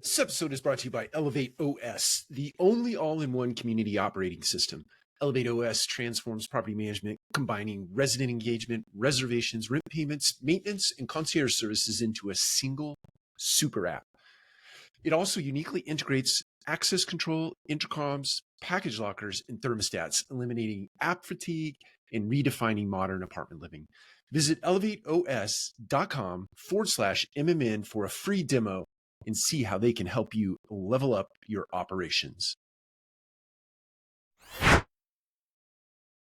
This episode is brought to you by Elevate OS, the only all-in-one community operating system. Elevate OS transforms property management, combining resident engagement, reservations, rent payments, maintenance, and concierge services into a single super app. It also uniquely integrates access control, intercoms, package lockers, and thermostats, eliminating app fatigue and redefining modern apartment living. Visit elevateos.com/MMN for a free demo and see how they can help you level up your operations.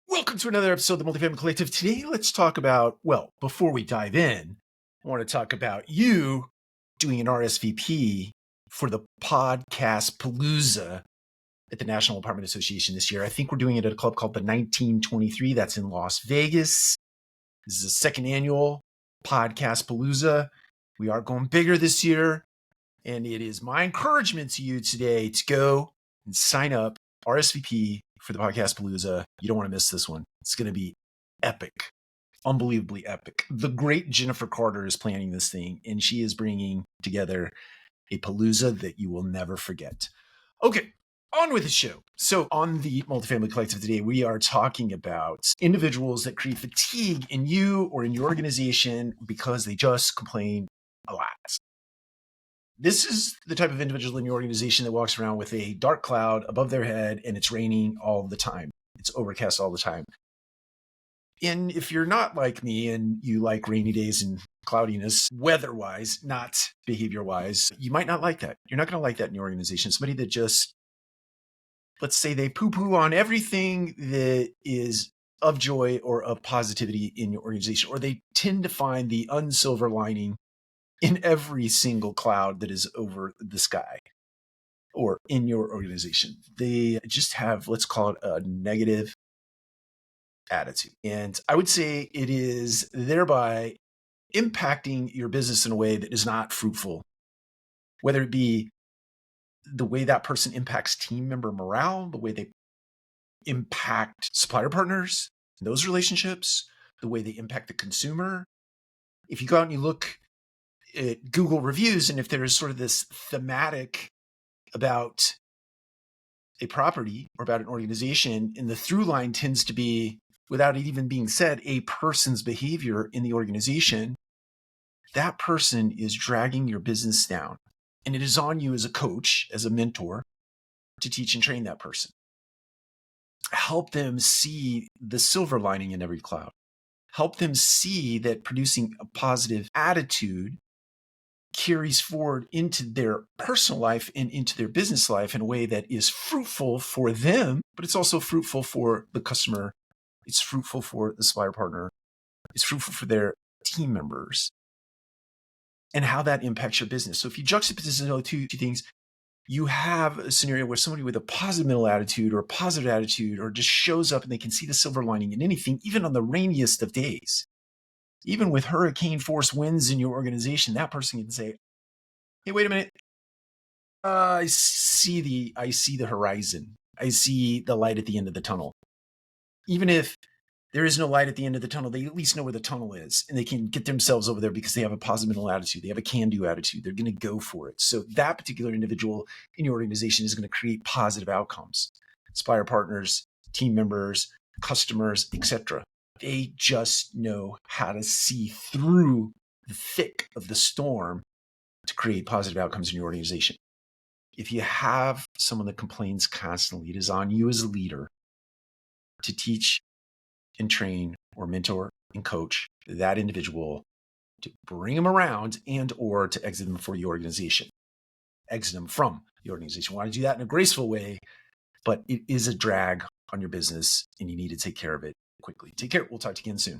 Welcome to another episode of the Multifamily Collective. Today, let's talk about, well, before we dive in, I want to talk about you doing an RSVP for the Podcast Palooza at the National Apartment Association this year. I think we're doing it at a club called the 1923. That's in Las Vegas. This is the second annual Podcast Palooza. We are going bigger this year. And it is my encouragement to you today to go and sign up, RSVP for the Podcast Palooza. You don't want to miss this one. It's going to be epic, unbelievably epic. The great Jennifer Carter is planning this thing, and she is bringing together a Palooza that you will never forget. Okay, on with the show. So on the Multifamily Collective today, we are talking about individuals that create fatigue in you or in your organization because they just complain a lot. This is the type of individual in your organization that walks around with a dark cloud above their head and it's raining all the time. It's overcast all the time. And if you're not like me and you like rainy days and cloudiness, weather-wise, not behavior-wise, you might not like that. You're not going to like that in your organization. Somebody that just, let's say they poo-poo on everything that is of joy or of positivity in your organization, or they tend to find the unsilver lining in every single cloud that is over the sky or in your organization. They just have, let's call it a negative attitude. And I would say it is thereby impacting your business in a way that is not fruitful, whether it be the way that person impacts team member morale, the way they impact supplier partners, those relationships, the way they impact the consumer. If you go out and you look at Google reviews, and if there is sort of this thematic about a property or about an organization, and the through line tends to be, without it even being said, a person's behavior in the organization, that person is dragging your business down. And it is on you as a coach, as a mentor, to teach and train that person. Help them see the silver lining in every cloud. Help them see that producing a positive attitude carries forward into their personal life and into their business life in a way that is fruitful for them, but it's also fruitful for the customer. It's fruitful for the supplier partner. It's fruitful for their team members and how that impacts your business. So if you juxtapose those two things, you have a scenario where somebody with a positive mental attitude or a positive attitude or just shows up and they can see the silver lining in anything, even on the rainiest of days. Even with hurricane force winds in your organization, that person can say, hey, wait a minute. I see the horizon. I see the light at the end of the tunnel. Even if there is no light at the end of the tunnel, they at least know where the tunnel is and they can get themselves over there because they have a positive mental attitude. They have a can-do attitude. They're going to go for it. So that particular individual in your organization is going to create positive outcomes. Supplier partners, team members, customers, etc. They just know how to see through the thick of the storm to create positive outcomes in your organization. If you have someone that complains constantly, it is on you as a leader to teach and train or mentor and coach that individual to bring them around and or to exit them for the organization. Exit them from the organization. You want to do that in a graceful way, but it is a drag on your business and you need to take care of it quickly. Take care. We'll talk to you again soon.